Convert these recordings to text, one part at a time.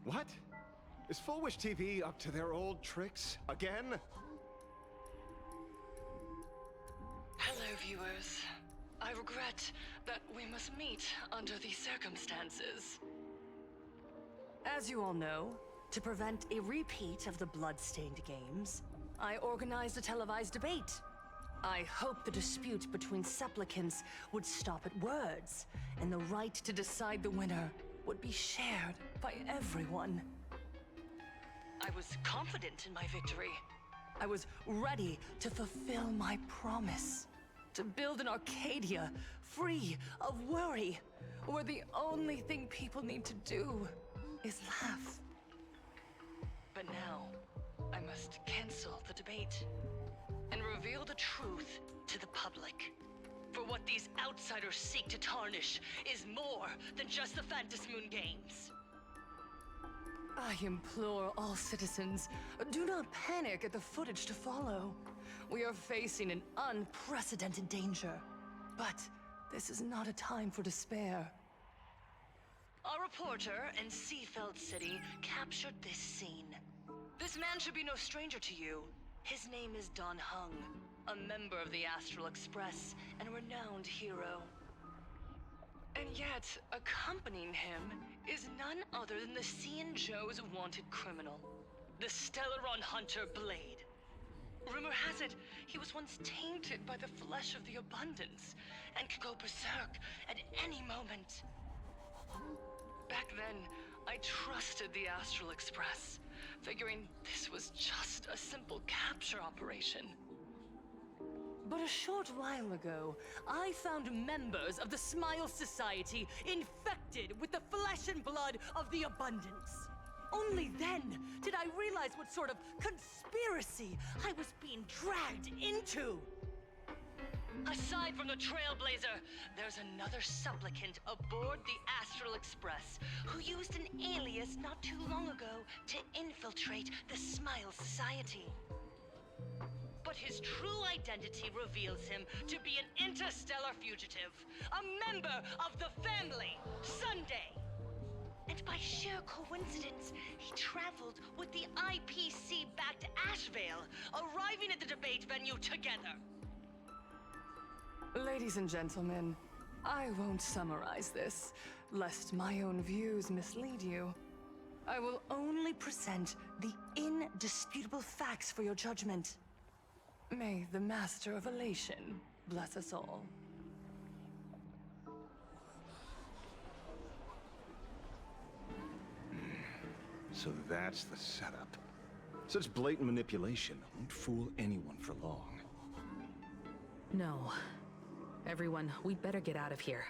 What? Is Full Wish TV up to their old tricks again? Hello, viewers. I regret that we must meet under these circumstances. As you all know, to prevent a repeat of the blood-stained games, I organized a televised debate. I hoped the dispute between supplicants would stop at words, and the right to decide the winner would be shared by everyone. I was confident in my victory. I was ready to fulfill my promise. To build an Arcadia free of worry, where the only thing people need to do is laugh. But now, I must cancel the debate and reveal the truth to the public. For what these outsiders seek to tarnish is more than just the Phantom Moon Games. I implore all citizens, do not panic at the footage to follow. We are facing an unprecedented danger. But this is not a time for despair. A reporter in Seafeld City captured this scene. This man should be no stranger to you. His name is Don Hung, a member of the Astral Express and a renowned hero. And yet, accompanying him is none other than the Cian Joe's wanted criminal, the Stellaron hunter Blade. Rumor has it, he was once tainted by the flesh of the Abundance, and could go berserk at any moment. Back then, I trusted the Astral Express, figuring this was just a simple capture operation. But a short while ago, I found members of the Smile Society infected with the flesh and blood of the Abundance. Only then did I realize what sort of conspiracy I was being dragged into. Aside from the Trailblazer, there's another supplicant aboard the Astral Express who used an alias not too long ago to infiltrate the Smile Society. But his true identity reveals him to be an interstellar fugitive, a member of the family, Sunday. And by sheer coincidence, he traveled with the IPC back to Ashvale, arriving at the debate venue together. Ladies and gentlemen, I won't summarize this, lest my own views mislead you. I will only present the indisputable facts for your judgment. May the Master of Elation bless us all. So that's the setup. Such blatant manipulation won't fool anyone for long. No. Everyone, we'd better get out of here.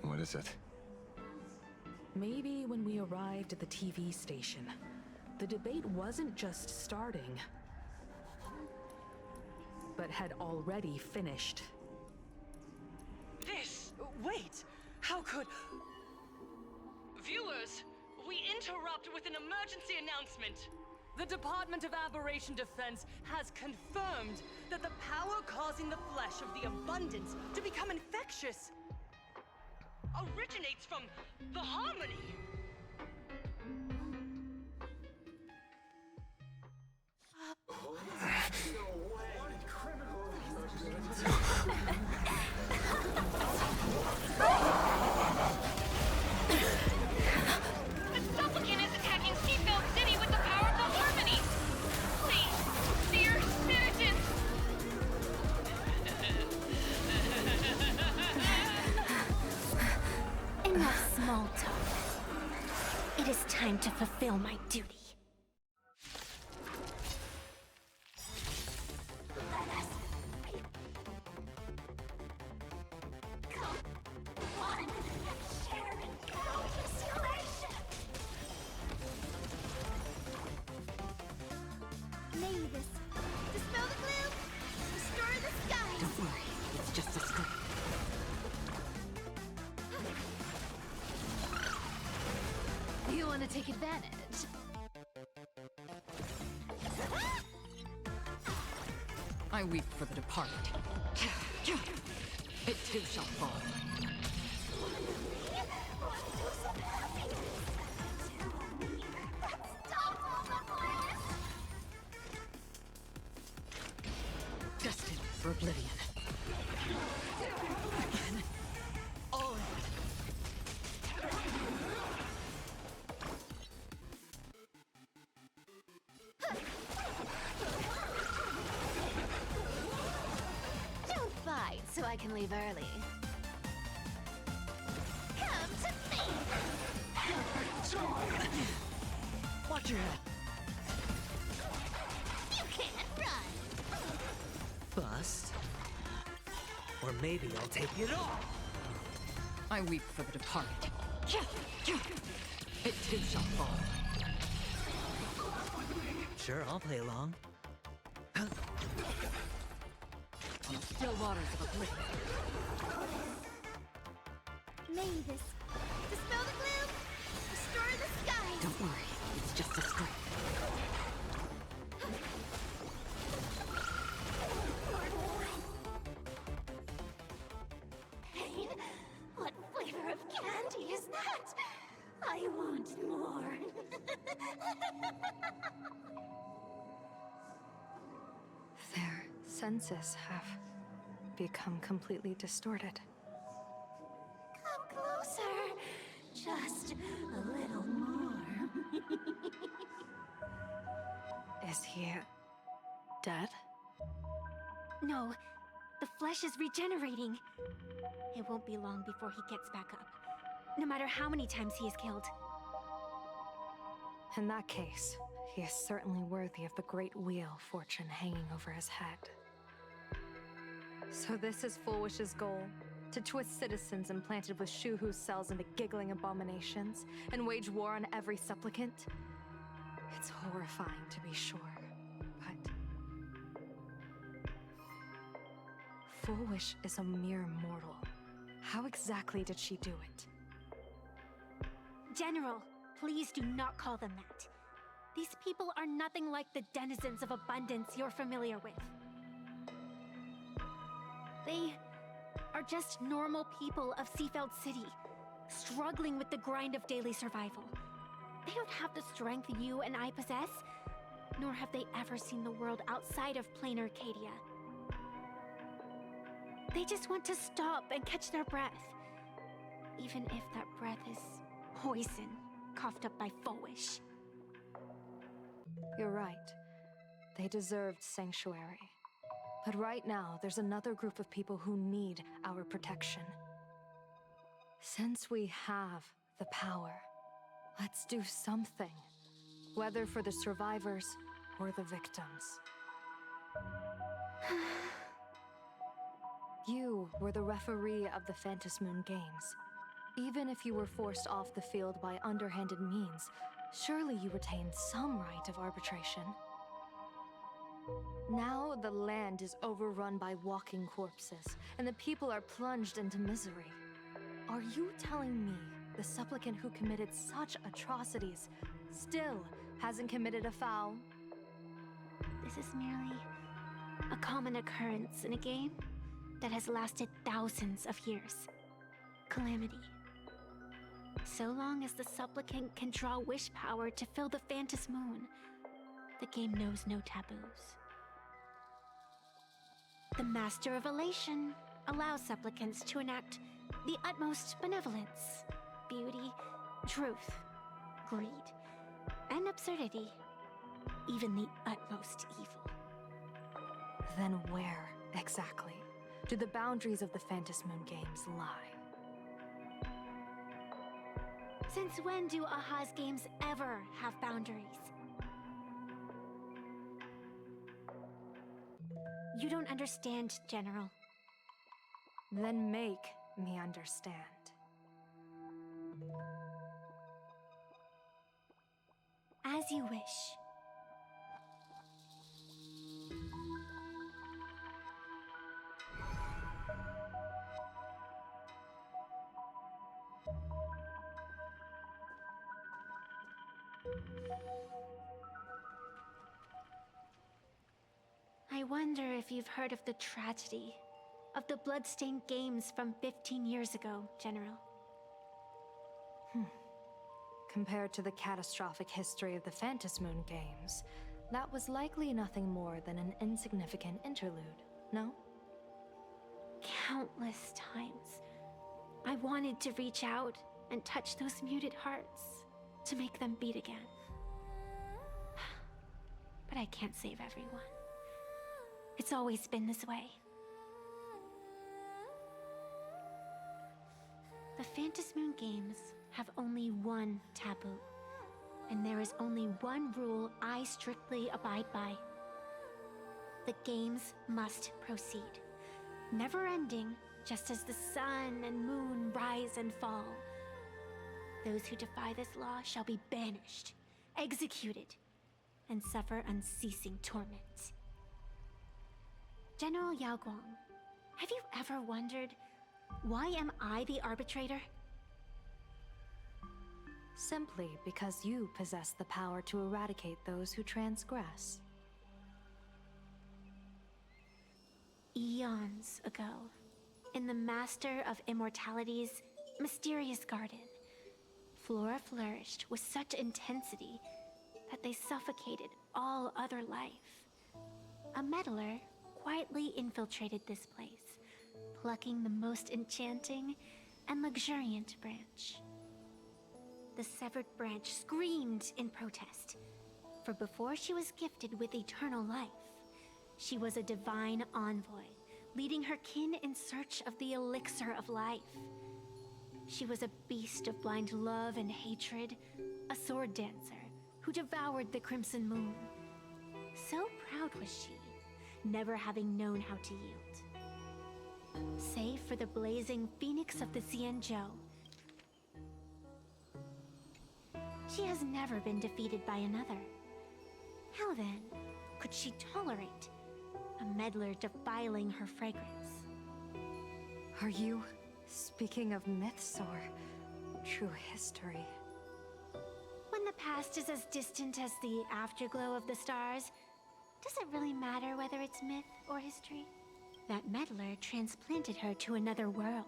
What is it? Maybe when we arrived at the TV station, the debate wasn't just starting, but had already finished. Wait! How could... Viewers, we interrupt with an emergency announcement. The Department of Aberration Defense has confirmed that the power causing the flesh of the Abundance to become infectious originates from the Harmony. The supplicant is attacking Seafeld City with the power of the Harmony! Please, dear citizens! Enough small talk. It is time to fulfill my duty. Let us be come one and share in boundless elation. May this dispel the gloom, restore the skies. Don't worry, it's just a script. You want to take advantage? I weep for the departed. It too shall fall. One dose of happiness. oblivion. Again. All of it. Don't fight so I can leave early. Come to me! Watch your head. You can't run! Bust. Or maybe I'll take it all. I weep for the departed. It too shall fall. Sure, I'll play along. On the still waters of oblivion. May this dispel the gloom, restore the skies. Don't worry, it's just a scrape. Pain? What flavor of candy is that? I want more. Their senses have become completely distorted. Come closer. Just a little more. Is he dead? No, the flesh is regenerating. It won't be long before he gets back up. No matter how many times he is killed. In that case, he is certainly worthy of the great wheel fortune hanging over his head. So this is Fullwish's goal? To twist citizens implanted with Shuhu's cells into giggling abominations, and wage war on every supplicant? It's horrifying to be sure, but... Fullwish is a mere mortal. How exactly did she do it? General, please do not call them that. These people are nothing like the denizens of abundance you're familiar with. They are just normal people of Seafeld City, struggling with the grind of daily survival. They don't have the strength you and I possess, nor have they ever seen the world outside of Planarcadia. They just want to stop and catch their breath, even if that breath is poison coughed up by Fullwish. You're right. They deserved sanctuary. But right now, there's another group of people who need our protection. Since we have the power, let's do something. Whether for the survivors or the victims. You were the referee of the Phantom Moon Games. Even if you were forced off the field by underhanded means, surely you retained some right of arbitration. Now the land is overrun by walking corpses, and the people are plunged into misery. Are you telling me the supplicant who committed such atrocities still hasn't committed a foul? This is merely a common occurrence in a game that has lasted thousands of years. Calamity. So long as the supplicant can draw wish power to fill the Phantom Moon, the game knows no taboos. The Master of Elation allows supplicants to enact the utmost benevolence, beauty, truth, greed, and absurdity, even the utmost evil. Then where, exactly, do the boundaries of the Phantom Moon Games lie? Since when do Aha's games ever have boundaries? You don't understand, General. Then make me understand. As you wish. I wonder if you've heard of the tragedy of the bloodstained games from 15 years ago, General. Compared to the catastrophic history of the Phantom Moon Games, that was likely nothing more than an insignificant interlude, no? Countless times, I wanted to reach out and touch those muted hearts to make them beat again. But I can't save everyone. It's always been this way. The Phantasmoon Games have only one taboo, and there is only one rule I strictly abide by. The games must proceed, never ending, just as the sun and moon rise and fall. Those who defy this law shall be banished, executed, and suffer unceasing torment. General Yao Guang, have you ever wondered, why am I the arbitrator? Simply because you possess the power to eradicate those who transgress. Eons ago, in the Master of Immortality's mysterious garden, flora flourished with such intensity that they suffocated all other life. A meddler quietly infiltrated this place, plucking the most enchanting and luxuriant branch. The severed branch screamed in protest, for before she was gifted with eternal life, she was a divine envoy, leading her kin in search of the elixir of life. She was a beast of blind love and hatred, a sword dancer who devoured the crimson moon. So proud was she, never having known how to yield. Save for the blazing phoenix of the Xianzhou, she has never been defeated by another. How then could she tolerate a meddler defiling her fragrance? Are you speaking of myths or true history? When the past is as distant as the afterglow of the stars, does it really matter whether it's myth or history? That meddler transplanted her to another world,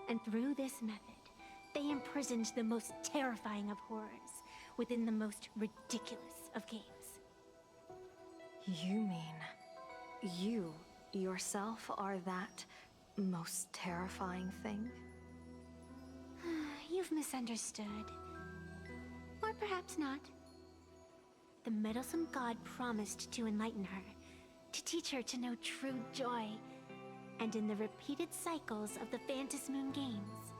and through this method, they imprisoned the most terrifying of horrors within the most ridiculous of games. You mean you yourself are that most terrifying thing? You've misunderstood. Or perhaps not. The meddlesome god promised to enlighten her, to teach her to know true joy. And in the repeated cycles of the Phantasmoon Games,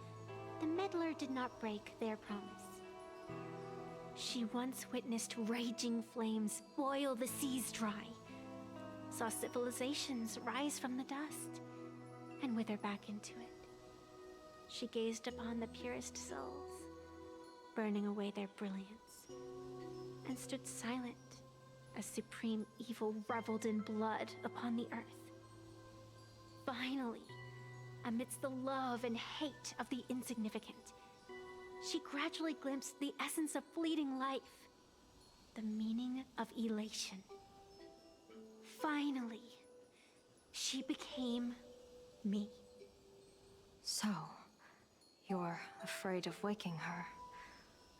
the meddler did not break their promise. She once witnessed raging flames boil the seas dry, saw civilizations rise from the dust, and wither back into it. She gazed upon the purest souls, burning away their brilliance, and stood silent as supreme evil reveled in blood upon the earth. Finally, amidst the love and hate of the insignificant, she gradually glimpsed the essence of fleeting life, the meaning of elation. Finally, she became me. So, you're afraid of waking her,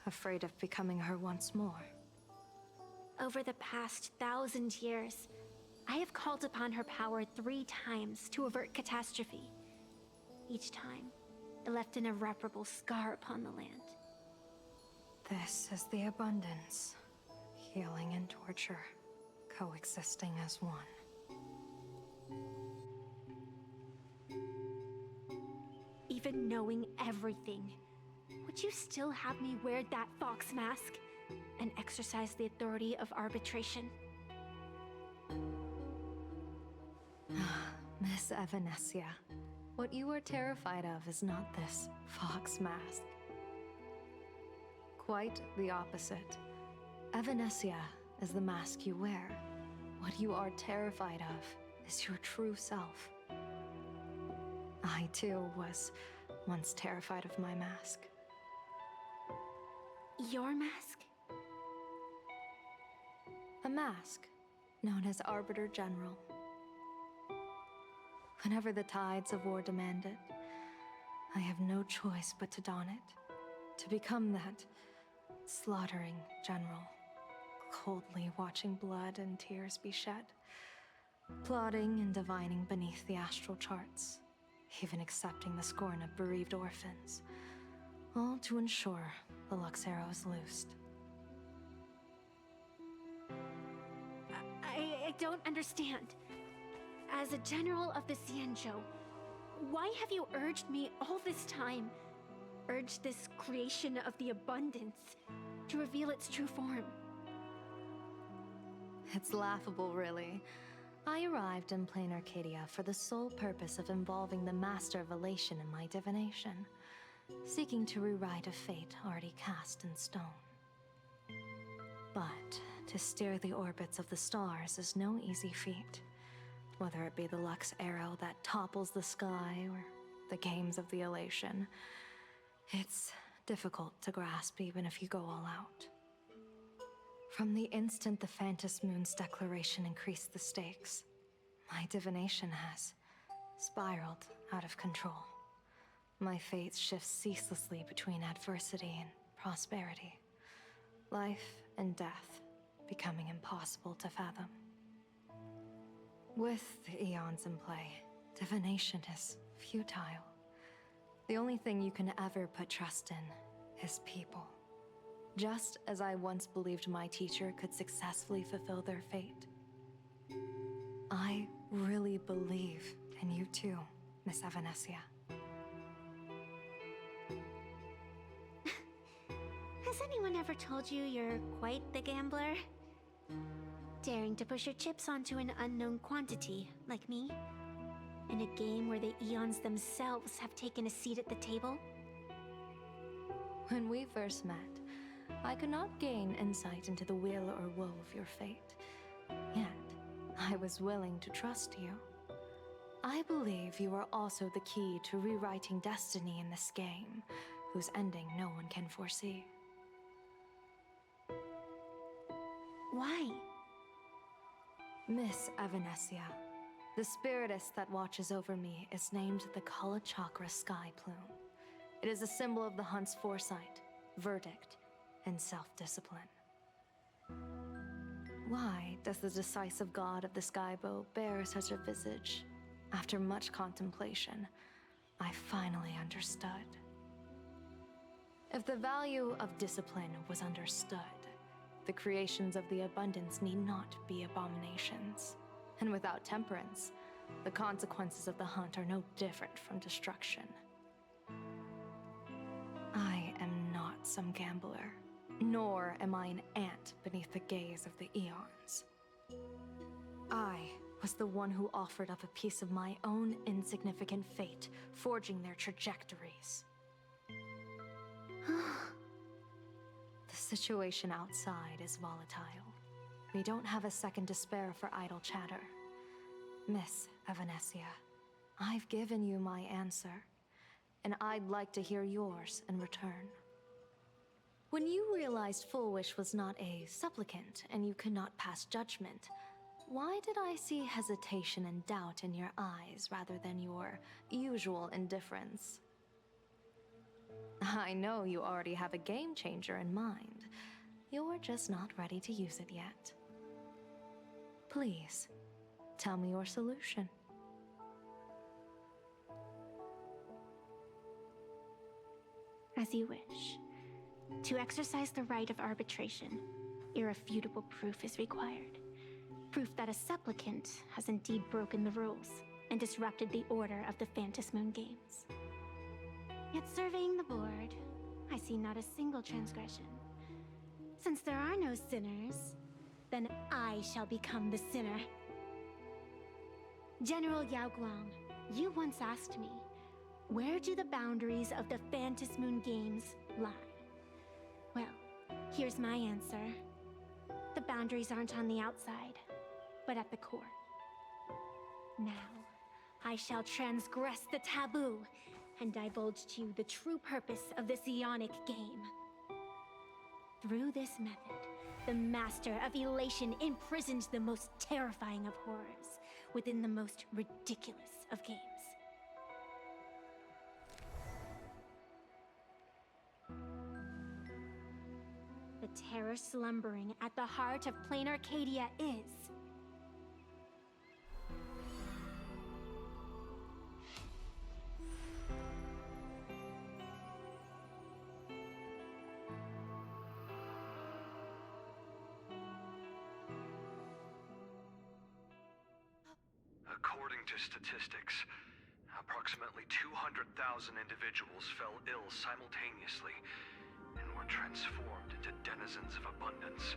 afraid of becoming her once more. Over the past 1,000 years, I have called upon her power 3 times to avert catastrophe. Each time, it left an irreparable scar upon the land. This is the abundance, healing and torture, coexisting as one. Even knowing everything, would you still have me wear that fox mask and exercise the authority of arbitration? Miss Evanesia, what you are terrified of is not this fox mask. Quite the opposite. Evanesia is the mask you wear. What you are terrified of is your true self. I, too, was once terrified of my mask. Your mask? A mask known as Arbiter General. Whenever the tides of war demand it, I have no choice but to don it, to become that slaughtering general, coldly watching blood and tears be shed, plotting and divining beneath the astral charts, even accepting the scorn of bereaved orphans. All to ensure the Lux Arrow is loosed. I don't understand. As a general of the Xianzhou, why have you urged me all this time? Urged this creation of the abundance to reveal its true form? It's laughable, really. I arrived in Planarcadia for the sole purpose of involving the Master of Elation in my divination, seeking to rewrite a fate already cast in stone. But to steer the orbits of the stars is no easy feat, whether it be the Lux Arrow that topples the sky or the games of the Elation. It's difficult to grasp even if you go all out. From the instant the Phantom Moon's declaration increased the stakes, my divination has spiraled out of control. My fate shifts ceaselessly between adversity and prosperity, life and death becoming impossible to fathom. With the eons in play, divination is futile. The only thing you can ever put trust in is people. Just as I once believed my teacher could successfully fulfill their fate. I really believe in you too, Miss Evanesia. Has anyone ever told you you're quite the gambler? Daring to push your chips onto an unknown quantity, like me? In a game where the eons themselves have taken a seat at the table? When we first met, I could not gain insight into the will or woe of your fate. Yet, I was willing to trust you. I believe you are also the key to rewriting destiny in this game, whose ending no one can foresee. Why? Miss Evanesia, the spiritess that watches over me is named the Kala Chakra Sky Plume. It is a symbol of the hunt's foresight, verdict, and self-discipline. Why does the decisive god of the Skybow bear such a visage? After much contemplation, I finally understood. If the value of discipline was understood, the creations of the abundance need not be abominations. And without temperance, the consequences of the hunt are no different from destruction. I am not some gambler, nor am I an ant beneath the gaze of the eons. I was the one who offered up a piece of my own insignificant fate, forging their trajectories. The situation outside is volatile. We don't have a second to spare for idle chatter. Miss Evanesia, I've given you my answer, and I'd like to hear yours in return. When you realized Full Wish was not a supplicant and you could not pass judgment, why did I see hesitation and doubt in your eyes rather than your usual indifference? I know you already have a game changer in mind. You're just not ready to use it yet. Please, tell me your solution. As you wish. To exercise the right of arbitration, irrefutable proof is required. Proof that a supplicant has indeed broken the rules and disrupted the order of the Phantom Moon Games. Yet surveying the board, I see not a single transgression. Since there are no sinners, then I shall become the sinner. General Yao Guang, you once asked me, where do the boundaries of the Phantom Moon Games lie? Well, here's my answer. The boundaries aren't on the outside, but at the core. Now, I shall transgress the taboo and divulge to you the true purpose of this Ionic game. Through this method, the Master of Elation imprisoned the most terrifying of horrors within the most ridiculous of games. The terror slumbering at the heart of Planarcadia is... According to statistics, approximately 200,000 individuals fell ill simultaneously and were transformed into denizens of abundance.